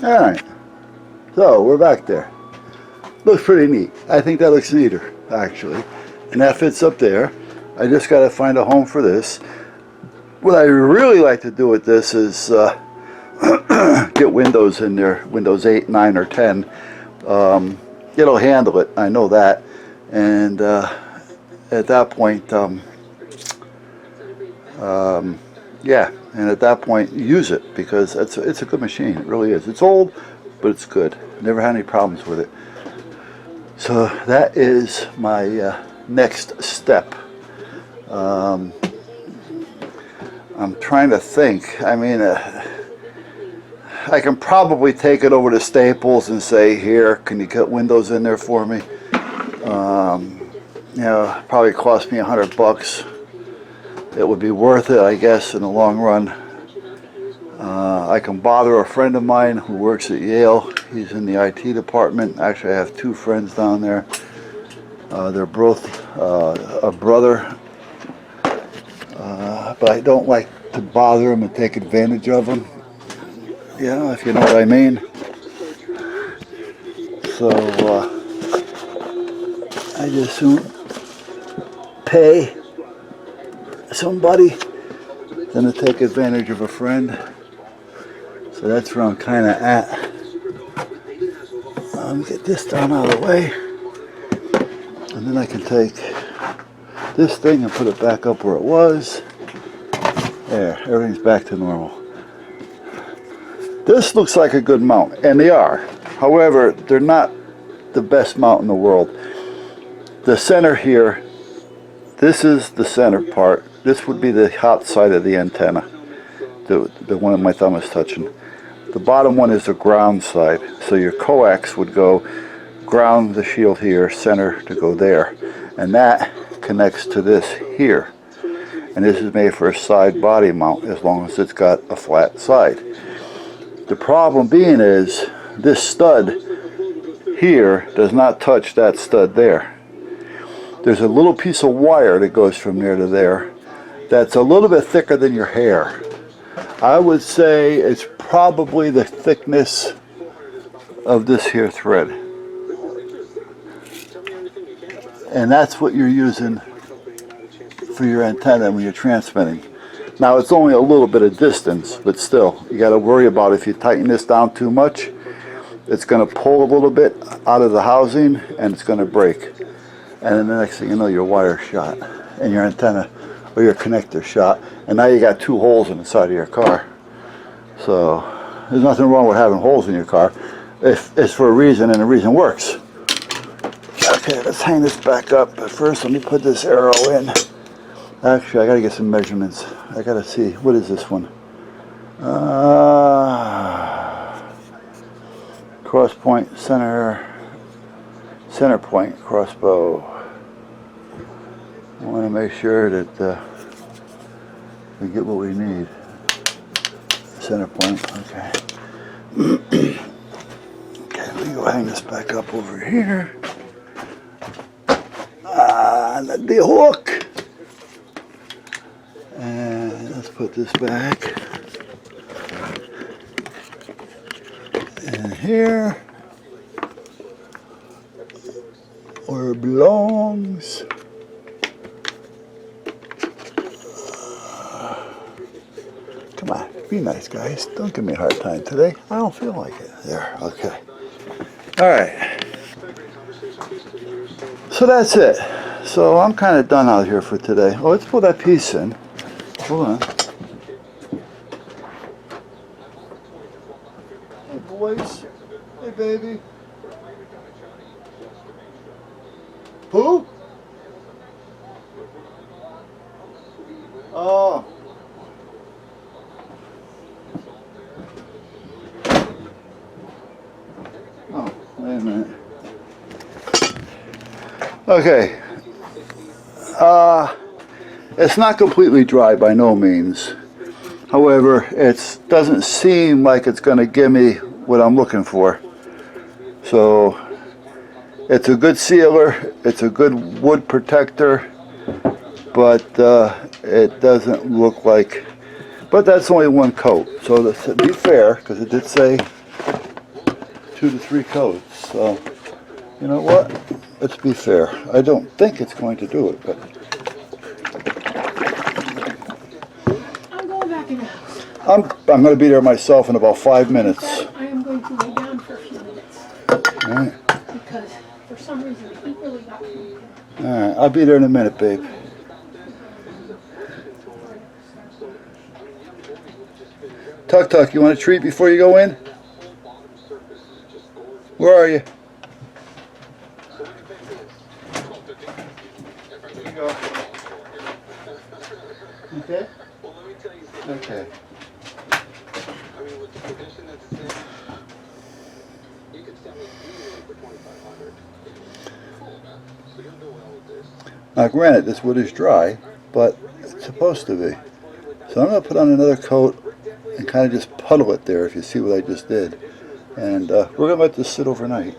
Alright, so we're back there. Looks pretty neat. I think that looks neater, actually. And that fits up there. I just got to find a home for this. What I really like to do with this is get windows in there, Windows 8, 9, or 10. It'll handle it, I know that. And at that point, yeah, and at that point, use it, because it's a good machine. It really is. It's old, but it's good. Never had any problems with it. So that is my next step. I'm trying to think. I mean, I can probably take it over to Staples and say, here, can you cut windows in there for me? You know, probably cost me $100. It would be worth it, I guess, in the long run. I can bother a friend of mine who works at Yale. He's in the IT department. Actually, I have two friends down there. They're both a brother, but I don't like to bother them and take advantage of them. Yeah, if you know what I mean. So I just soon pay somebody than to take advantage of a friend. So that's where I'm kind of at. Get this down out of the way, and then I can take this thing and put it back up where it was. There, everything's back to normal. This looks like a good mount, and they are. However, they're not the best mount in the world. The center here, this is the center part. This would be the hot side of the antenna, the one that my thumb is touching. The bottom one is the ground side, so your coax would go ground the shield here, center to go there, and that connects to this here. And this is made for a side body mount as long as it's got a flat side. The problem being is this stud here does not touch that stud there. There's a little piece of wire that goes from there to there that's a little bit thicker than your hair. I would say it's probably the thickness of this here thread. And that's what you're using for your antenna when you're transmitting. Now it's only a little bit of distance, but still, you got to worry about if you tighten this down too much, it's going to pull a little bit out of the housing and it's going to break. And then the next thing you know, your wire's shot and your antenna or your connector shot, and now you got two holes in the side of your car. So there's nothing wrong with having holes in your car if it's for a reason and the reason works. Okay, let's hang this back up, but first let me put this arrow in. Actually, I gotta get some measurements. I gotta see, what is this one? Cross point, center point, crossbow. I want to make sure that we get what we need. Center point, okay. Okay, let me go hang this back up over here. The hook. And let's put this back. And here, where it belongs. Come on, be nice, guys. Don't give me a hard time today. I don't feel like it. There, okay. All right. So that's it. So I'm kind of done out here for today. Oh, let's pull that piece in. Hold on. Hey, boys. Hey, baby. Who? Oh. Oh, wait a minute. Okay. It's not completely dry by no means. However, it doesn't seem like it's going to give me what I'm looking for. So it's a good sealer, it's a good wood protector, but it doesn't look like, but that's only one coat. So to be fair, because it did say 2 to 3 coats. So, you know what? Let's be fair. I don't think it's going to do it, but I'm going back in the house. I'm going to be there myself in about 5 minutes. I am going to lay down for a few minutes. All right. Because for some reason the heat really got me. All right. I'll be there in a minute, babe. Tuck Tuck, you want a treat before you go in? Where are you? Here you go. Okay? Okay. Now granted, this wood is dry, but it's supposed to be. So I'm going to put on another coat and kind of just puddle it there, if you see what I just did. And we're going to let this sit overnight,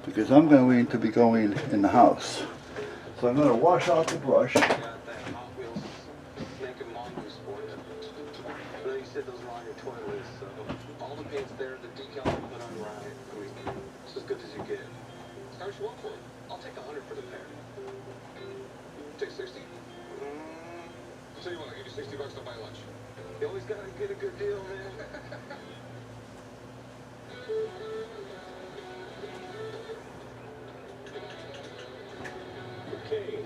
because I'm going to be going in the house. So I'm going to wash out the brush. I'll take 100 for the pair. Take 60? Tell you what, I'll give you $60 to buy lunch. You always gotta get a good deal, man. Okay.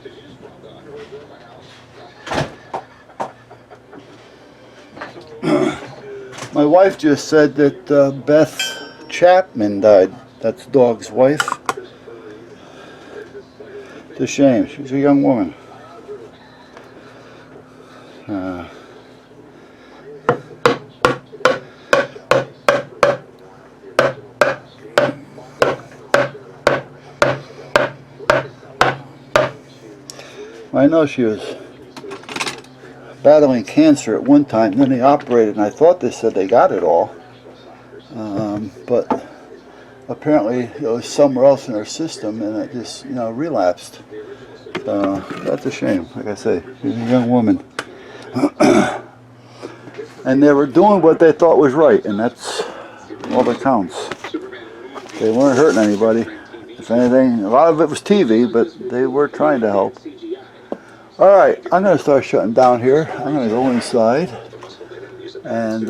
Did you just rob the underwear door of my house? My wife just said that Beth Chapman died. That's the dog's wife. It's a shame. She was a young woman. I know she was battling cancer at one time, and then they operated, and I thought they said they got it all. But apparently it was somewhere else in her system, and it just, relapsed. So that's a shame. Like I say, she was a young woman. And they were doing what they thought was right, and that's all that counts. They weren't hurting anybody. If anything, a lot of it was TV, but they were trying to help. Alright, I'm going to start shutting down here. I'm going to go inside. And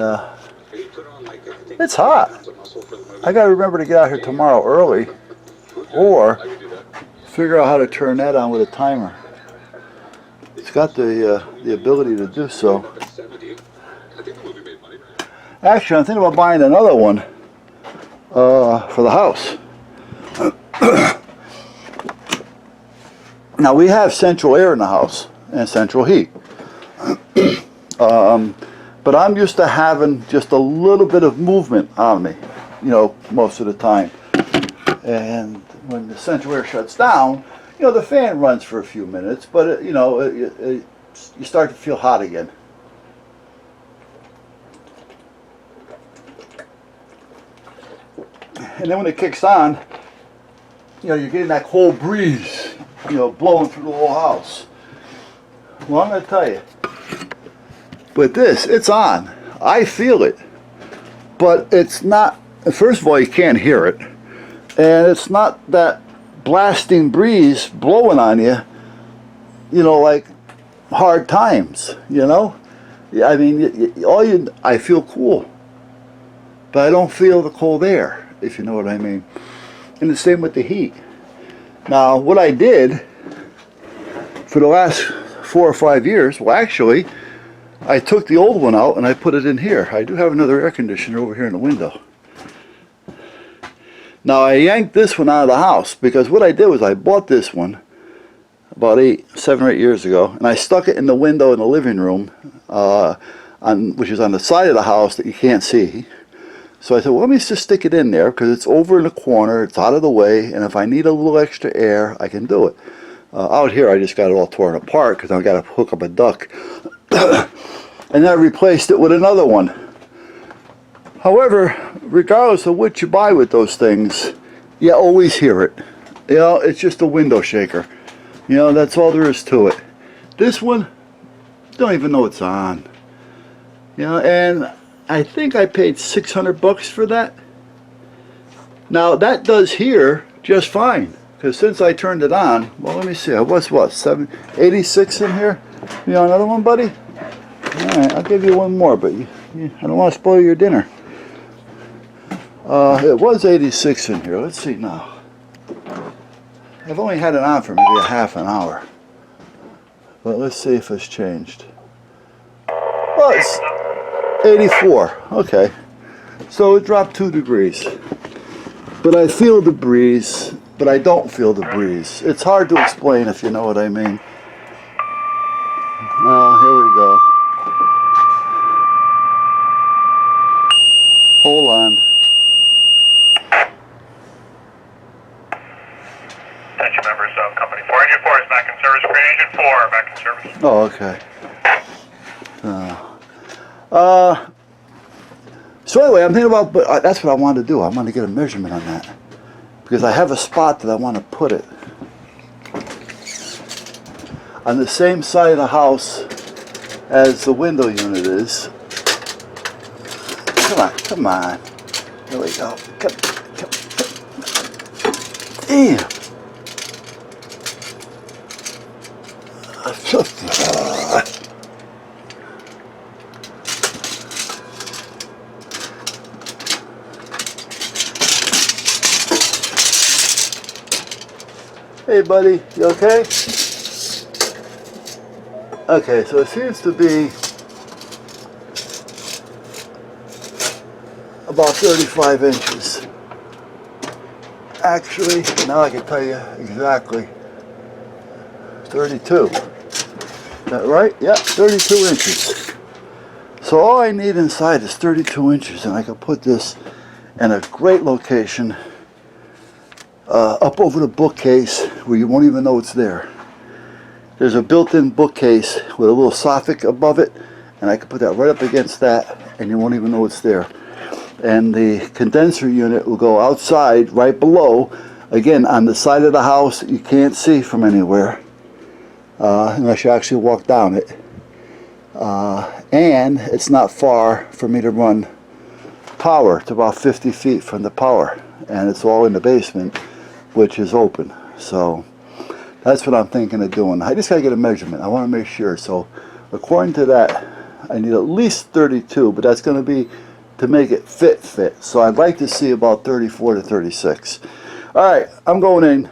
it's hot. I got to remember to get out here tomorrow early, or figure out how to turn that on with a timer. It's got the ability to do so. Actually, I'm thinking about buying another one for the house. Now we have central air in the house and central heat. But I'm used to having just a little bit of movement on me, most of the time. And when the central air shuts down, the fan runs for a few minutes, but you start to feel hot again. And then when it kicks on, you're getting that cold breeze, blowing through the whole house. Well, I'm going to tell you, but it's on. I feel it, but it's not, first of all, you can't hear it, and it's not that blasting breeze blowing on you, like hard times, I mean, I feel cool, but I don't feel the cold air, if you know what I mean. And the same with the heat. Now, what I did for the last 4 or 5 years, well, actually, I took the old one out and I put it in here. I do have another air conditioner over here in the window. Now, I yanked this one out of the house because what I did was I bought this one about 7 or 8 years ago, and I stuck it in the window in the living room, which is on the side of the house that you can't see. So I said, well, let me just stick it in there because it's over in the corner, it's out of the way, and if I need a little extra air, I can do it. Out here, I just got it all torn apart because I've got to hook up a duct. And then I replaced it with another one. However, regardless of what you buy with those things, you always hear it. It's just a window shaker. That's all there is to it. This one, don't even know it's on. And I think I paid $600 for that. Now that does here just fine, because since I turned it on, well, let me see, I was what, 86 in here? You want another one, buddy? All right, I'll give you one more, but I don't want to spoil your dinner. It was 86 in here. Let's see now. I've only had it on for maybe a half an hour, but let's see if it's changed. Well, it's 84. Okay, so it dropped 2 degrees. But I feel the breeze, but I don't feel the breeze. It's hard to explain if you know what I mean. Here we go. Hold on. Attention members of Company 4. Engine 4 is back in service. Green Engine 4 back in service. Oh, okay. So anyway, I'm thinking about, but that's what I want to do. I want to get a measurement on that, because I have a spot that I want to put it on the same side of the house as the window unit is. Come on. There we go. Come. Damn. Hey buddy, you okay? Okay, so it seems to be about 35 inches. Actually, now I can tell you exactly. 32. Is that right? Yeah, 32 inches. So all I need inside is 32 inches, and I can put this in a great location up over the bookcase where you won't even know it's there. There's a built-in bookcase with a little soffit above it, and I can put that right up against that, and you won't even know it's there. And the condenser unit will go outside right below, again on the side of the house you can't see from anywhere unless you actually walk down it. And it's not far for me to run power. It's about 50 feet from the power, and it's all in the basement, which is open. So that's what I'm thinking of doing. I just gotta get a measurement. I want to make sure. So according to that, I need at least 32, but that's going to be to make it fit. So I'd like to see about 34 to 36. All right, I'm going in.